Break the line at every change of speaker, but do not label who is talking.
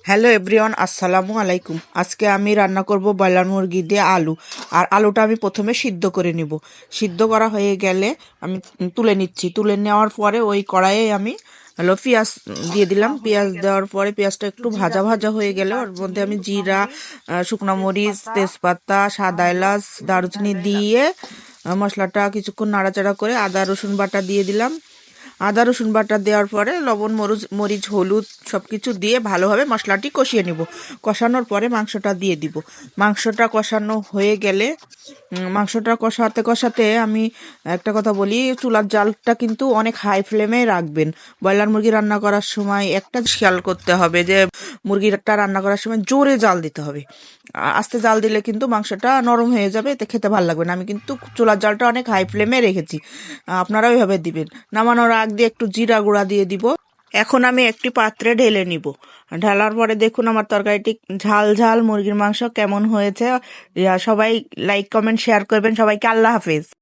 Hello everyone, আসসালামু আলাইকুম। আজকে আমি রান্না করব ব্রয়লার মুরগি দিয়ে আলু। আর আলুটা আমি প্রথমে সিদ্ধ করে নিব। সিদ্ধ করা হয়ে গেলে আমি তুলে নিচ্ছি। তুলে নেওয়ার পরে ওই কড়াইয়ে আমি পেঁয়াজ দিয়ে দিলাম। পেঁয়াজ দেওয়ার পরে পেঁয়াজটা একটু ভাজা ভাজা হয়ে গেলে ওর মধ্যে আমি জিরা, শুকনো মরিচ, তেজপাতা, সাদা এলাচ, দারুচিনি দিয়ে মশলাটা কিছুক্ষণ নাড়াচাড়া করে আদা রসুন বাটা দিয়ে দিলাম। আদা রসুন বাটা দেওয়ার পরে লবণ, মরিচ, হলুদ সব কিছু দিয়ে ভালোভাবে মশলাটি কষিয়ে নিব। কষানোর পরে মাংসটা দিয়ে দিব। মাংসটা কষানো হয়ে গেলে মাংসটা কষাতে কষাতে আমি একটা কথা বলি, চুলার জালটা কিন্তু অনেক হাই ফ্লেমে রাখবেন। ব্রয়লার মুরগি রান্না করার সময় একটা খেয়াল করতে হবে যে মুরগিটা রান্না করার সময় জোরে জাল দিতে হবে। আস্তে জাল দিলে কিন্তু মাংসটা নরম হয়ে যাবে, এতে খেতে ভালো লাগবে না। আমি কিন্তু চুলার জালটা অনেক হাই ফ্লেমে রেখেছি, আপনারা ওইভাবে দিবেন। নামানোর আগ দিয়ে একটু জিরা গুঁড়া দিয়ে দিব। এখন আমি একটি পাত্রে ঢেলে নিব। ঢালার পরে দেখুন আমার তরকারিটি ঝাল ঝাল মুরগির মাংস কেমন হয়েছে। সবাই লাইক কমেন্ট শেয়ার করবেন। সবাইকে আল্লাহ হাফেজ।